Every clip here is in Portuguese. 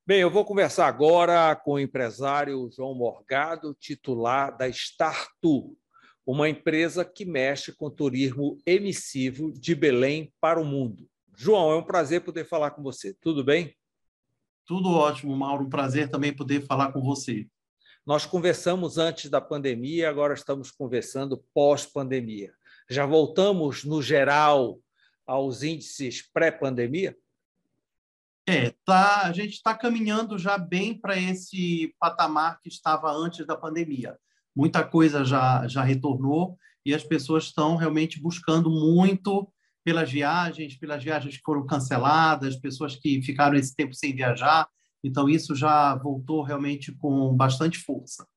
Bem, eu vou conversar agora com o empresário João Morgado, titular da Startu, uma empresa que mexe com turismo emissivo de Belém para o mundo. João, é um prazer poder falar com você. Tudo bem? Tudo ótimo, Mauro. Um prazer também poder falar com você. Nós conversamos antes da pandemia, agora estamos conversando pós-pandemia. Já voltamos, no geral, aos índices pré-pandemia? A gente está caminhando já bem para esse patamar que estava antes da pandemia. Muita coisa já retornou e as pessoas estão realmente buscando muito pelas viagens que foram canceladas, pessoas que ficaram esse tempo sem viajar. Então, isso já voltou realmente com bastante força.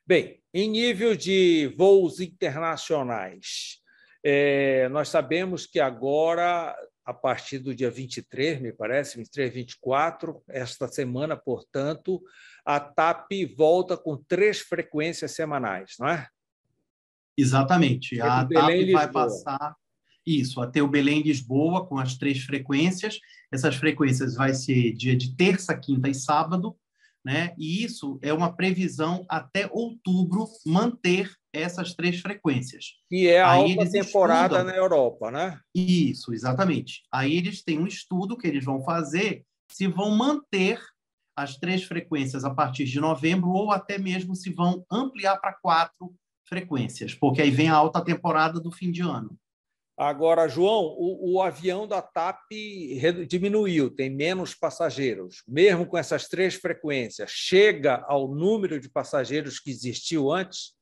Bem, em nível de voos internacionais, nós sabemos que agora, a partir do dia 23, me parece, 23, 24, esta semana, portanto, a TAP volta com 3 frequências semanais, não é? Exatamente. Entre A Belém TAP e vai Lisboa. passar isso, até o Belém-Lisboa, com as 3 frequências. Essas frequências vai ser dia de terça, quinta e sábado, né? E isso é uma previsão até outubro manter essas 3 frequências. Que é a Aí alta eles temporada estudam na Europa, né? isso, exatamente. Aí eles têm um estudo que eles vão fazer se vão manter as 3 frequências a partir de novembro ou até mesmo se vão ampliar para 4 frequências, porque aí vem a alta temporada do fim de ano. Agora, João, o avião da TAP diminuiu, tem menos passageiros. Mesmo com essas 3 frequências, chega ao número de passageiros que existiu antes?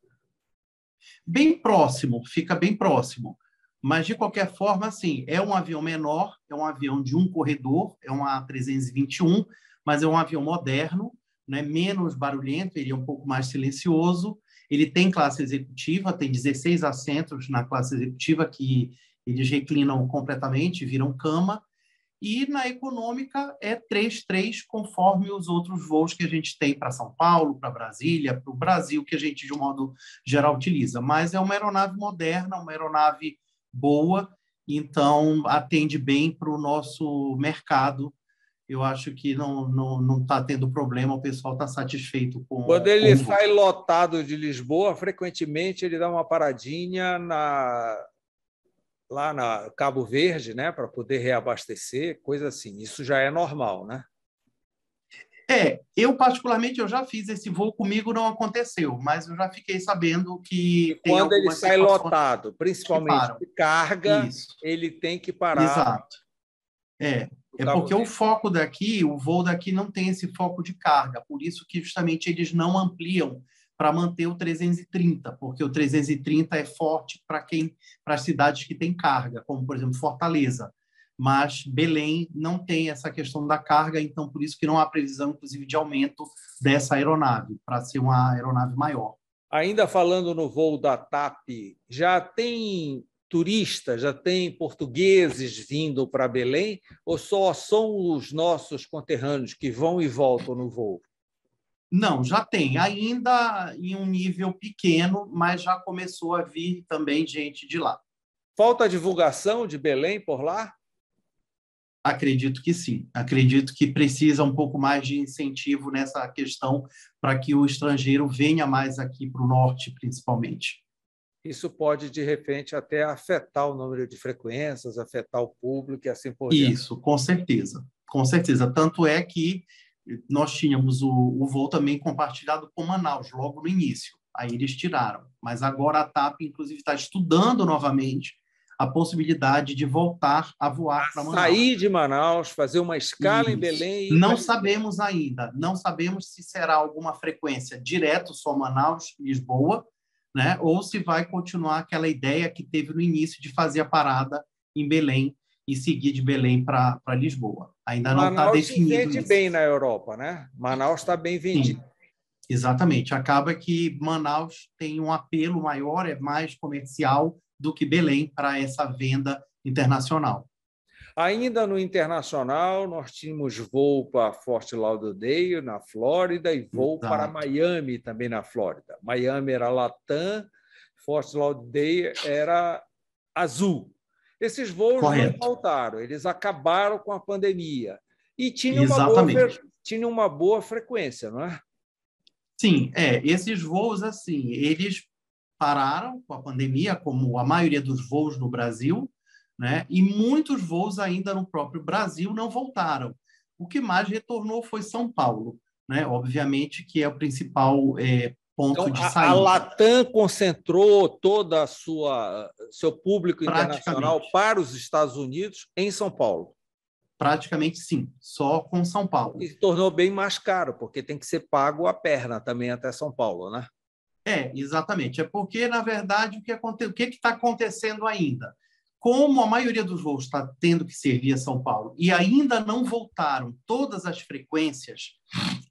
Bem próximo, fica bem próximo. Mas, de qualquer forma, assim, é um avião menor, é um avião de um corredor, é um A321, mas é um avião moderno, né, menos barulhento, ele é um pouco mais silencioso. Ele tem classe executiva, tem 16 assentos na classe executiva que eles reclinam completamente, viram cama. E na econômica é 3-3, conforme os outros voos que a gente tem para São Paulo, para Brasília, para o Brasil, que a gente, de um modo geral, utiliza. Mas é uma aeronave moderna, uma aeronave boa, então atende bem para o nosso mercado. Eu acho que não está tendo problema, o pessoal está satisfeito Quando com ele o voo. sai lotado de Lisboa, frequentemente ele dá uma paradinha lá na Cabo Verde, né, para poder reabastecer, coisa assim. Isso já é normal, né? Eu particularmente eu já fiz esse voo, comigo não aconteceu, mas eu já fiquei sabendo E que tem quando ele algumas sai situações lotado, que principalmente param. de carga, Isso, ele tem que parar exato. É, no é Cabo porque o Verde. foco daqui, o voo daqui não tem esse foco de carga, por isso que justamente eles não ampliam para manter o 330, porque o 330 é forte para as cidades que têm carga, como por exemplo Fortaleza. Mas Belém não tem essa questão da carga, então por isso que não há previsão, inclusive, de aumento dessa aeronave, para ser uma aeronave maior. Ainda falando no voo da TAP, já tem turistas, já tem portugueses vindo para Belém ou só são os nossos conterrâneos que vão e voltam no voo? Não, já tem, ainda em um nível pequeno, mas já começou a vir também gente de lá. Falta divulgação de Belém por lá? Acredito que sim. Acredito que precisa um pouco mais de incentivo nessa questão para que o estrangeiro venha mais aqui para o norte, principalmente. Isso pode, de repente, até afetar o número de frequências, afetar o público e assim por diante. Isso, com certeza. Com certeza. Tanto é que nós tínhamos o voo também compartilhado com Manaus, logo no início. Aí eles tiraram. Mas agora a TAP, inclusive, está estudando novamente a possibilidade de voltar a voar para Sair Manaus. de Manaus, fazer uma escala em Isso. Belém e ir para Não Lisboa. sabemos ainda, não sabemos se será alguma frequência direto só Manaus, Lisboa, né? Ou se vai continuar aquela ideia que teve no início de fazer a parada em Belém e seguir de Belém para Lisboa. E Ainda não está Manaus se definido vende isso. bem na Europa, né? Manaus está bem vendido. Sim, exatamente. Acaba que Manaus tem um apelo maior, é mais comercial do que Belém para essa venda internacional. Ainda no internacional, nós tínhamos voo para Fort Lauderdale, na Flórida, e voo para Exato. Miami, também na Flórida. Miami era Latam, Fort Lauderdale era Azul. Esses voos não Correto. voltaram, eles acabaram com a pandemia. E Exatamente. tinha uma boa frequência, não é? Sim, esses voos, assim, eles pararam com a pandemia, como a maioria dos voos no Brasil, né? E muitos voos ainda no próprio Brasil não voltaram. O que mais retornou foi São Paulo, né? Obviamente que é o principal ponto Então, de a saída. Latam concentrou toda a seu público internacional Praticamente, para os Estados Unidos em São Paulo. praticamente sim, só com São E Paulo. se tornou bem mais caro, porque tem que ser pago a perna também até São Paulo, né? Exatamente. É porque, na verdade, o que está acontecendo ainda? Como a maioria dos voos está tendo que servir a São Paulo e ainda não voltaram todas as frequências,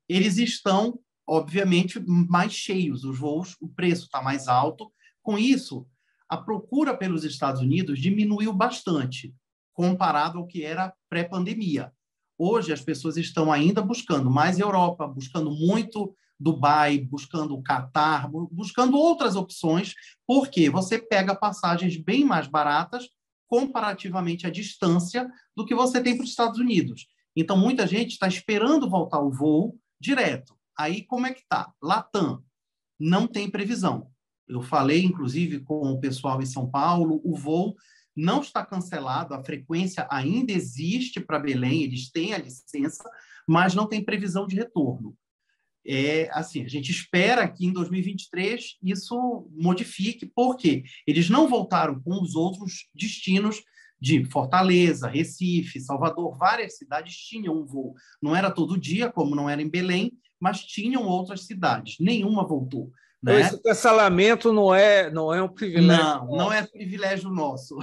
eles estão, obviamente, mais cheios. Os voos, o preço está mais alto. Com isso, a procura pelos Estados Unidos diminuiu bastante, comparado ao que era pré-pandemia. Hoje, as pessoas estão ainda buscando mais Europa, buscando muito Dubai, buscando o Catar, buscando outras opções, porque você pega passagens bem mais baratas comparativamente à distância do que você tem para os Estados Unidos. Então, muita gente está esperando voltar o voo direto. Aí, como é que está? Latam não tem previsão. Eu falei, inclusive, com o pessoal em São Paulo, o voo não está cancelado, a frequência ainda existe para Belém, eles têm a licença, mas não tem previsão de retorno. Assim, a gente espera que em 2023 isso modifique, porque eles não voltaram com os outros destinos de Fortaleza, Recife, Salvador, várias cidades tinham um voo. Não era todo dia, como não era em Belém, mas tinham outras cidades. Nenhuma voltou, Então, esse né? cancelamento não é um privilégio Não é nosso, privilégio nosso.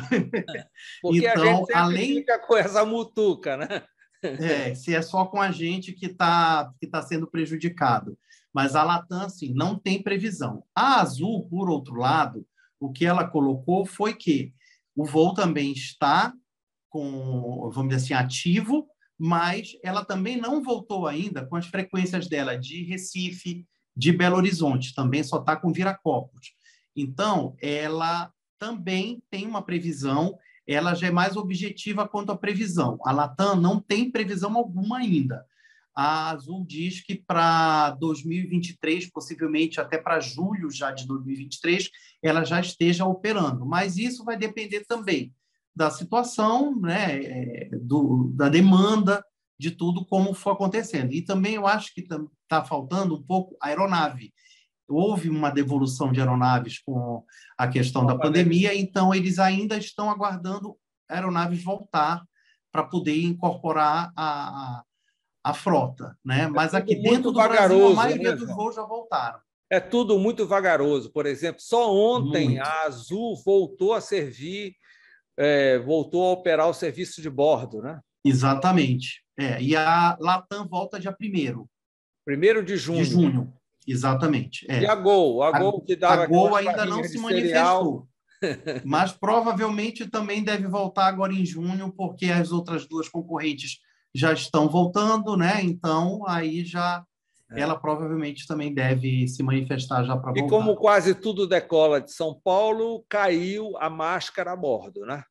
porque a gente Então, sempre fica com essa mutuca, né? se é só com a gente que tá sendo prejudicado. Mas a Latam, assim, não tem previsão. A Azul, por outro lado, o que ela colocou foi que o voo também está com, vamos dizer assim, ativo, mas ela também não voltou ainda com as frequências dela de Recife, de Belo Horizonte, também só está com Viracopos. Então, ela também tem uma previsão, ela já é mais objetiva quanto à previsão. A Latam não tem previsão alguma ainda. A Azul diz que para 2023, possivelmente até para julho já de 2023, ela já esteja operando. Mas isso vai depender também da situação, né, da demanda, de tudo como for acontecendo. E também eu acho que está faltando um pouco a aeronave. Houve uma devolução de aeronaves com a questão Com a da pandemia. pandemia, então eles ainda estão aguardando aeronaves voltar para poder incorporar a frota, né? É Mas aqui tudo dentro muito do Brasil, a vagaroso, maioria né, dos João? voos já voltaram. É tudo muito vagaroso. Por exemplo, só ontem Muito. a Azul voltou a servir, voltou a operar o serviço de bordo, né? Exatamente. E a Latam volta dia 1º Primeiro de de junho. junho. Exatamente. E a Gol? A A, Gol que a dava Gol aquelas ainda não barrinhas de se cereal. manifestou, mas provavelmente também deve voltar agora em junho, porque as outras duas concorrentes já estão voltando, né? Então, aí já É. ela provavelmente também deve se manifestar já para E como voltar. quase tudo decola de São Paulo, caiu a máscara a bordo, né?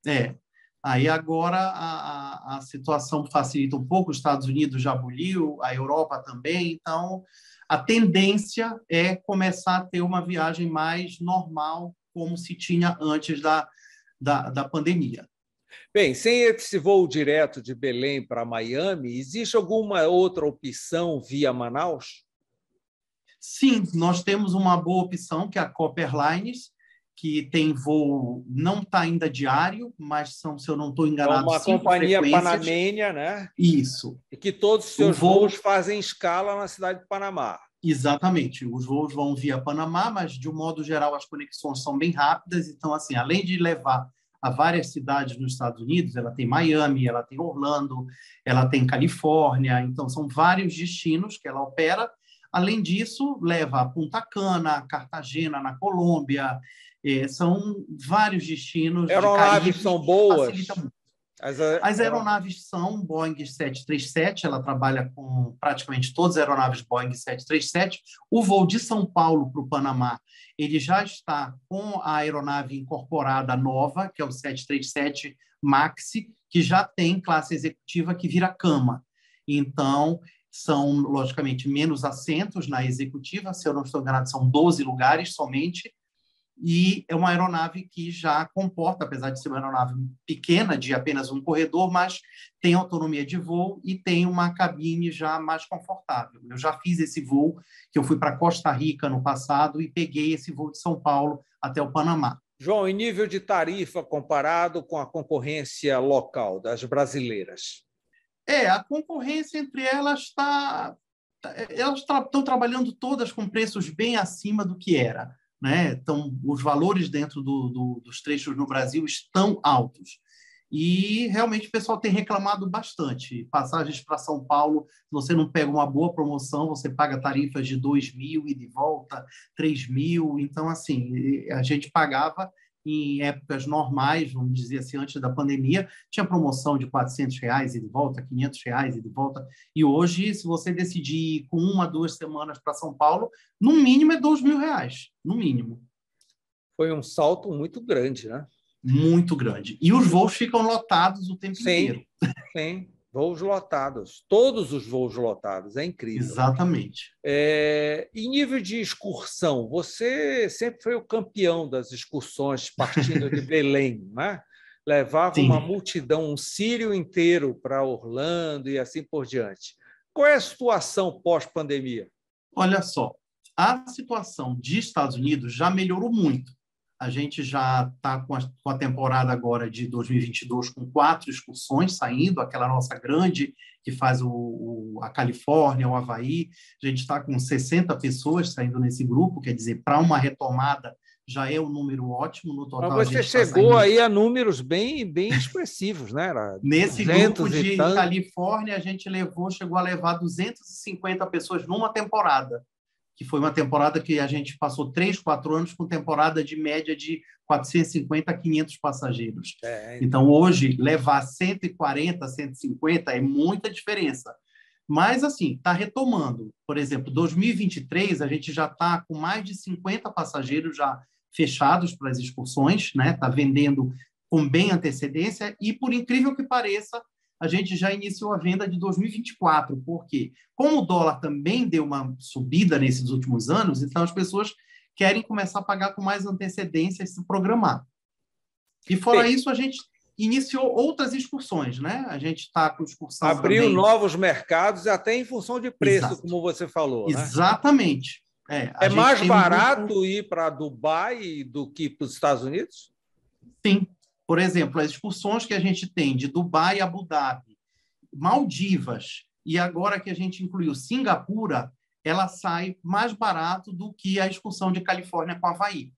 É. Aí agora a situação facilita um pouco, os Estados Unidos já aboliu, a Europa também, então a tendência é começar a ter uma viagem mais normal, como se tinha antes da pandemia. Bem, sem esse voo direto de Belém para Miami, existe alguma outra opção via Manaus? Sim, nós temos uma boa opção, que é a Copa Airlines, que tem voo, não está ainda diário, mas são, se eu não estou É enganado, uma 5 companhia frequências. panamenha, né? Isso. E que todos os O seus voos voo, fazem escala na cidade de Panamá. exatamente, os voos vão via Panamá, mas de um modo geral as conexões são bem rápidas, então assim, além de levar a várias cidades nos Estados Unidos, ela tem Miami, ela tem Orlando, ela tem Califórnia, então são vários destinos que ela opera. Além disso, leva a Punta Cana, Cartagena, na Colômbia, são vários destinos de Aeronaves Caribe são e facilita boas. muito. As As aero... aeronaves são Boeing 737, ela trabalha com praticamente todas as aeronaves Boeing 737. O voo de São Paulo para o Panamá, ele já está com a aeronave incorporada nova, que é o 737 MAX, que já tem classe executiva que vira cama. Então, são, logicamente, menos assentos na executiva, se eu não estou enganado, são 12 lugares somente, e é uma aeronave que já comporta, apesar de ser uma aeronave pequena, de apenas um corredor, mas tem autonomia de voo e tem uma cabine já mais confortável. Eu já fiz esse voo, que eu fui para Costa Rica no passado e peguei esse voo de São Paulo até o Panamá. João, em nível de tarifa comparado com a concorrência local das brasileiras? A concorrência entre elas está... Elas estão trabalhando todas com preços bem acima do que era, né? Então, os valores dentro dos trechos no Brasil estão altos. E, realmente, o pessoal tem reclamado bastante. Passagens para São Paulo, se você não pega uma boa promoção, você paga tarifas de 2.000 e de volta, 3.000. Então, assim, a gente pagava em épocas normais, vamos dizer assim, antes da pandemia, tinha promoção de R$ 400 e de volta, R$ 500 e de volta. E hoje, se você decidir ir com 1 a 2 semanas para São Paulo, no mínimo é R$ 2.000, no mínimo. Foi um salto muito grande, né? Muito grande. E os voos ficam lotados o tempo inteiro. Sim, voos lotados. Todos os voos lotados. É incrível. Exatamente. Em nível de excursão, você sempre foi o campeão das excursões partindo de Belém, né? Levava Sim. uma multidão, um círio inteiro para Orlando e assim por diante. Qual é a situação pós-pandemia? Olha só, a situação de Estados Unidos já melhorou muito. A gente já está com a temporada agora de 2022 com 4 excursões saindo, aquela nossa grande que faz a Califórnia, o Havaí. A gente está com 60 pessoas saindo nesse grupo, quer dizer, para uma retomada já é um número ótimo. No total, mas você chegou aí a números bem expressivos, né? Era nesse grupo de Califórnia, a gente chegou a levar 250 pessoas numa temporada, que foi uma temporada que a gente passou 3, 4 anos com temporada de média de 450 a 500 passageiros. Então, hoje, levar 140, 150 é muita diferença. Mas, assim, está retomando. Por exemplo, 2023, a gente já está com mais de 50 passageiros já fechados para as excursões, né? Está vendendo com bem antecedência e, por incrível que pareça, a gente já iniciou a venda de 2024, porque, como o dólar também deu uma subida nesses últimos anos, então as pessoas querem começar a pagar com mais antecedência e se programar. E, fora isso, a gente iniciou outras excursões, né? A gente está com excursão abriu também. Novos mercados, até em função de preço, Exato. Como você falou. Exatamente. Né? É mais barato ir para Dubai do que para os Estados Unidos? Sim. Por exemplo, as excursões que a gente tem de Dubai a Abu Dhabi, Maldivas, e agora que a gente incluiu Singapura, ela sai mais barato do que a excursão de Califórnia com Havaí,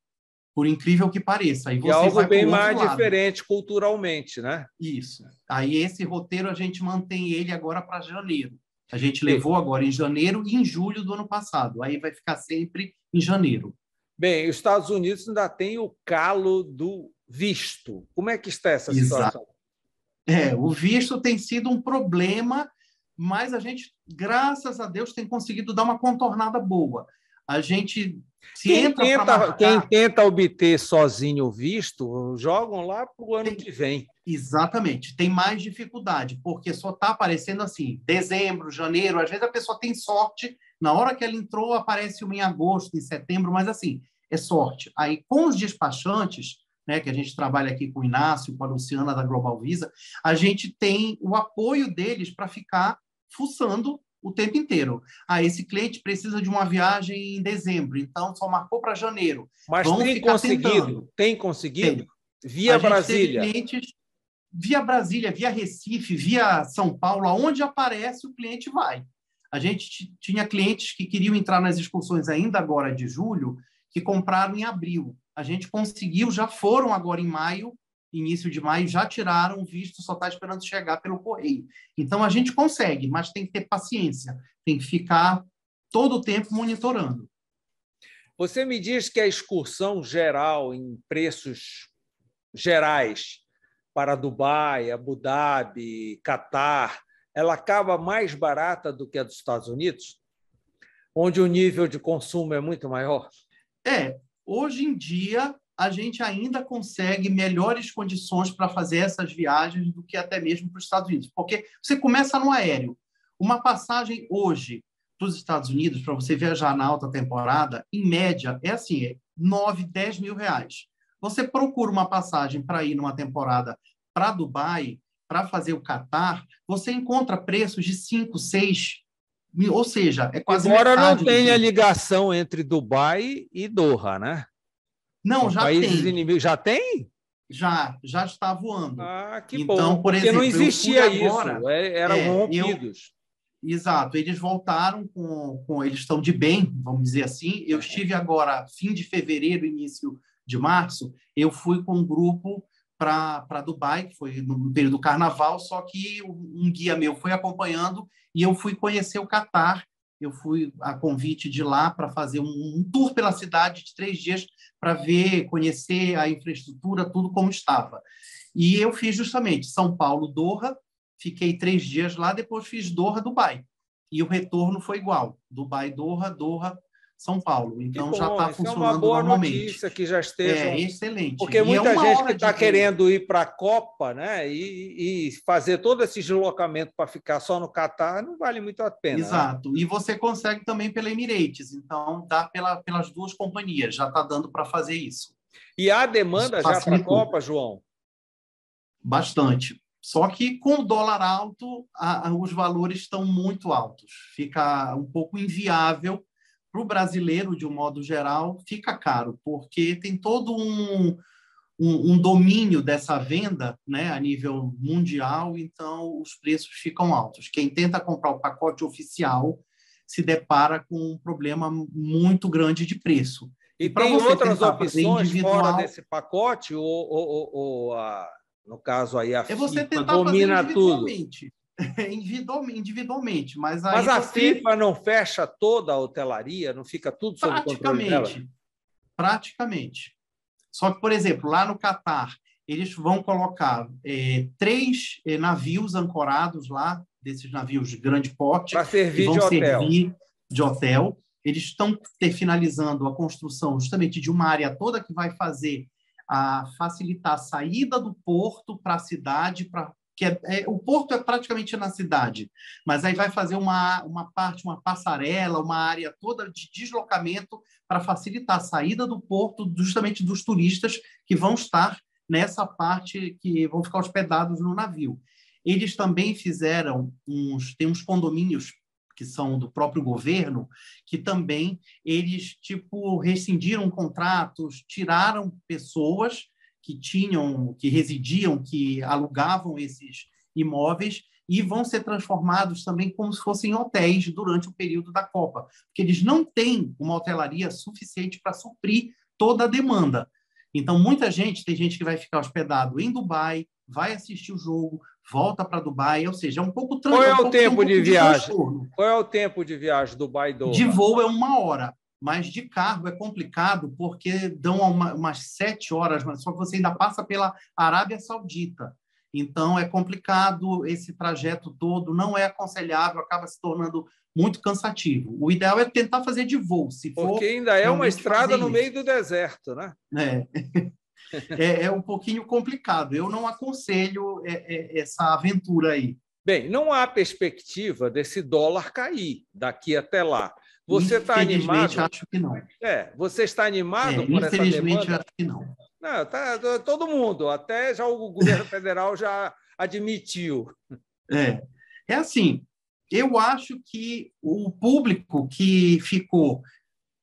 por incrível que pareça. Aí você algo vai bem mais diferente culturalmente, né? Isso. Aí esse roteiro a gente mantém ele agora para janeiro. A gente levou agora em janeiro e em julho do ano passado. Aí vai ficar sempre em janeiro. Bem, os Estados Unidos ainda tem o calo do visto. Como é que está essa situação? O visto tem sido um problema, mas a gente, graças a Deus, tem conseguido dar uma contornada boa. A gente quem tenta obter sozinho o visto, jogam lá para o ano que vem. Exatamente. Tem mais dificuldade, porque só está aparecendo assim, dezembro, janeiro. Às vezes a pessoa tem sorte, na hora que ela entrou, aparece uma em agosto, em setembro, mas assim, é sorte. Aí, com os despachantes, né, que a gente trabalha aqui com o Inácio, com a Luciana da Global Visa, a gente tem o apoio deles para ficar fuçando o tempo inteiro. Esse cliente precisa de uma viagem em dezembro, então só marcou para janeiro. Mas tem conseguido? Via Brasília? Via Brasília, via Recife, via São Paulo, aonde aparece o cliente vai. A gente tinha clientes que queriam entrar nas excursões ainda agora de julho, que compraram em abril. A gente conseguiu, já foram agora em maio, início de maio, já tiraram o visto, só está esperando chegar pelo correio. Então, a gente consegue, mas tem que ter paciência, tem que ficar todo o tempo monitorando. Você me diz que a excursão geral, em preços gerais, para Dubai, Abu Dhabi, Catar, ela acaba mais barata do que a dos Estados Unidos, onde o nível de consumo é muito maior? Hoje em dia, a gente ainda consegue melhores condições para fazer essas viagens do que até mesmo para os Estados Unidos, porque você começa no aéreo. Uma passagem hoje para os Estados Unidos, para você viajar na alta temporada, em média, é assim, é 9, 10 mil reais. Você procura uma passagem para ir numa temporada para Dubai, para fazer o Catar, você encontra preços de 5, 6 mil, ou seja, é quase Embora não metade do tenha preço. ligação entre Dubai e Doha, né? Não, São já países tem. inimigos. Já tem? Já está voando. Ah, que bom, Então, por porque não exemplo, eu fui existia agora, isso, eram eu rompidos. exato, eles voltaram eles estão de bem, vamos dizer assim. Eu estive agora, fim de fevereiro, início de março, eu fui com um grupo para Dubai, que foi no período do carnaval, só que um guia meu foi acompanhando e eu fui conhecer o Catar. Eu fui a convite de lá para fazer um tour pela cidade de 3 dias para ver, conhecer a infraestrutura, tudo como estava. E eu fiz justamente São Paulo, Doha, fiquei 3 dias lá, depois fiz Doha, Dubai. E o retorno foi igual, Dubai, Doha, Doha, São Paulo. Que Então já bom, está isso é uma funcionando boa normalmente. notícia que já É estejam. excelente. Porque E é muita uma gente que hora de está voo. querendo ir para a Copa, né, e fazer todo esse deslocamento para ficar só no Catar, não vale muito a pena, né? Exato. E você consegue também pela Emirates. Então dá pelas duas companhias. Já está dando para fazer isso. E há Isso demanda já para a facilitou Copa, João? bastante. Só que com o dólar alto, os valores estão muito altos. Fica um pouco inviável para o brasileiro, de um modo geral, fica caro, porque tem todo um domínio dessa venda, né, a nível mundial, então os preços ficam altos. Quem tenta comprar o pacote oficial se depara com um problema muito grande de preço. E E para tem você outras tentar fazer opções fora individual, desse pacote, no caso aí a é você FIFA tentar fazer domina tudo. individualmente. Individualmente, mas Mas aí a você FIFA não fecha toda a hotelaria, não fica tudo sob o controle dela? praticamente, praticamente. Só que, por exemplo, lá no Catar, eles vão colocar 3 navios ancorados lá, desses navios de grande porte, Para que servir de vão hotel. servir de hotel. Eles estão finalizando a construção justamente de uma área toda que vai fazer facilitar a saída do porto para a cidade, o porto é praticamente na cidade, mas aí vai fazer uma parte, uma passarela, uma área toda de deslocamento para facilitar a saída do porto justamente dos turistas que vão estar nessa parte, que vão ficar hospedados no navio. Eles também fizeram tem uns condomínios que são do próprio governo, que também eles tipo rescindiram contratos, tiraram pessoas que residiam, que alugavam esses imóveis e vão ser transformados também como se fossem hotéis durante o período da Copa, porque eles não têm uma hotelaria suficiente para suprir toda a demanda. Então, tem gente que vai ficar hospedado em Dubai, vai assistir o jogo, volta para Dubai, ou seja, Qual é o tem um tempo de pouco de viagem? transtorno. Qual é o tempo de viagem Dubai e De Doha? voo é 1 hora, mas de carro é complicado porque dão umas 7 horas, mas só que você ainda passa pela Arábia Saudita. Então é complicado esse trajeto todo, não é aconselhável, acaba se tornando muito cansativo. O ideal é tentar fazer de voo, se Porque for ainda é uma realmente estrada fazer no isso. meio do deserto, né? É um pouquinho complicado. Eu não aconselho essa aventura aí. Bem, não há perspectiva desse dólar cair daqui até lá. Você está Infelizmente, animado? acho que não. Você está animado por essa Infelizmente, demanda? acho que não. Não, todo mundo, até já o governo federal já admitiu. É assim, eu acho que o público que ficou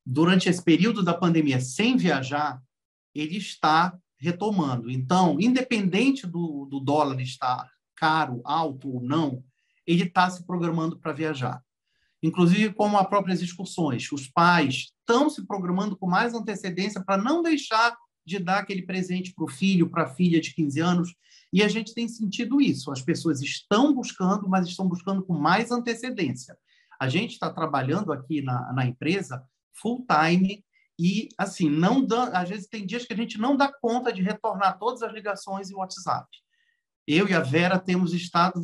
durante esse período da pandemia sem viajar, ele está retomando. Então, independente do dólar estar caro, alto ou não, ele está se programando para viajar. Inclusive, como as próprias excursões, os pais estão se programando com mais antecedência para não deixar de dar aquele presente para o filho, para a filha de 15 anos, e a gente tem sentido isso. As pessoas estão buscando, mas estão buscando com mais antecedência. A gente está trabalhando aqui na empresa full time e, assim, não dá, às vezes tem dias que a gente não dá conta de retornar todas as ligações e WhatsApp. Eu e a Vera temos estado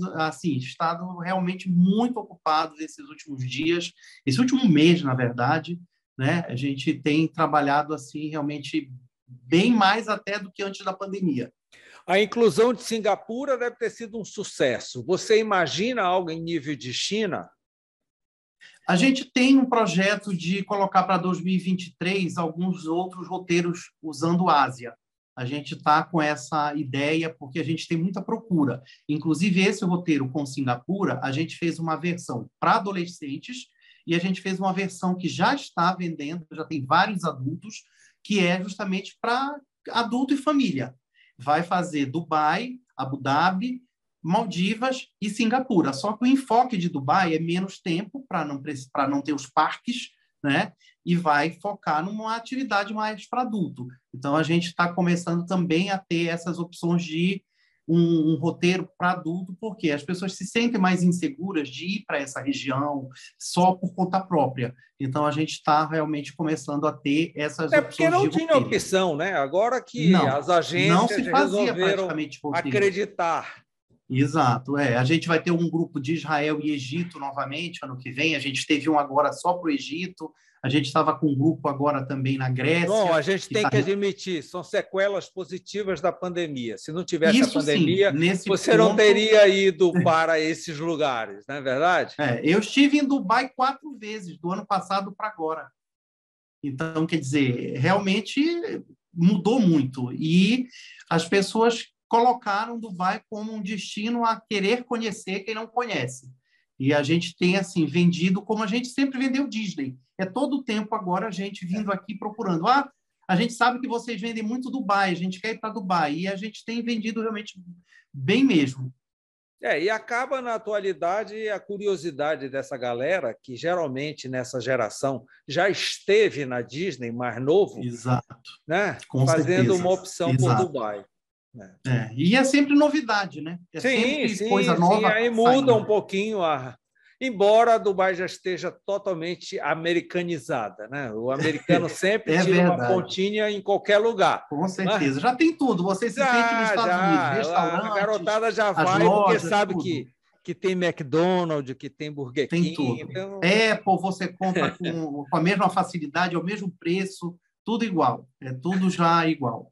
realmente muito ocupados esses últimos dias, esse último mês, na verdade, né? A gente tem trabalhado assim realmente bem mais até do que antes da pandemia. A inclusão de Singapura deve ter sido um sucesso. Você imagina algo em nível de China? A gente tem um projeto de colocar para 2023 alguns outros roteiros usando Ásia. A gente está com essa ideia porque a gente tem muita procura. Inclusive, esse roteiro com Singapura, a gente fez uma versão para adolescentes e a gente fez uma versão que já está vendendo, já tem vários adultos, que é justamente para adulto e família. Vai fazer Dubai, Abu Dhabi, Maldivas e Singapura. Só que o enfoque de Dubai é menos tempo para não ter os parques, né? E vai focar numa atividade mais para adulto. Então, a gente está começando também a ter essas opções de um roteiro para adulto, porque as pessoas se sentem mais inseguras de ir para essa região só por conta própria. Então, a gente está realmente começando a ter essas opções de roteiro. Porque não tinha opção, né? Agora que não, as não se agências fazia resolveram praticamente roteiro. acreditar. Exato, é. A gente vai ter um grupo de Israel e Egito novamente ano que vem. A gente teve um agora só para o Egito. A gente estava com um grupo agora também na Grécia. Bom, a gente tem tá... que admitir, são sequelas positivas da pandemia. Se não tivesse Isso, a pandemia, sim, nesse você ponto... não teria ido para esses lugares, não é verdade? Eu estive em Dubai 4 vezes, do ano passado para agora. Então, quer dizer, realmente mudou muito. E as pessoas colocaram Dubai como um destino a querer conhecer quem não conhece. E a gente tem, assim, vendido como a gente sempre vendeu Disney. É todo o tempo agora a gente vindo aqui procurando. A gente sabe que vocês vendem muito Dubai, a gente quer ir para Dubai. E a gente tem vendido realmente bem mesmo. E acaba, na atualidade, a curiosidade dessa galera, que geralmente nessa geração já esteve na Disney, mais novo, exato, né? Com fazendo certeza. uma opção Exato. por Dubai. E é sempre novidade, né? Sempre coisa nova. Sim, aí muda um pouquinho embora a Dubai já esteja totalmente americanizada, né? O americano sempre tira verdade. uma pontinha em qualquer lugar. Com certeza. Já tem tudo. Você se sente nos Estados Unidos. Restaurantes, a garotada já vai lojas, porque sabe tudo. que tem McDonald's, que tem Burger King. Tem tudo. Então... Apple você compra com a mesma facilidade, ao mesmo preço, tudo igual. É tudo já igual.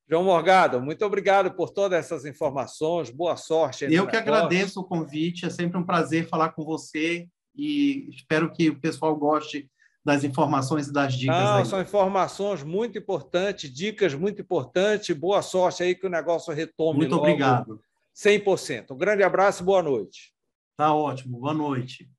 João Morgado, muito obrigado por todas essas informações. Boa sorte. Eu que agradeço o convite. É sempre um prazer falar com você e espero que o pessoal goste das informações e das dicas. Aí. São informações muito importantes, dicas muito importantes. Boa sorte aí que o negócio retome muito logo. Obrigado. 100%. Um grande abraço e boa noite. Tá ótimo. Boa noite.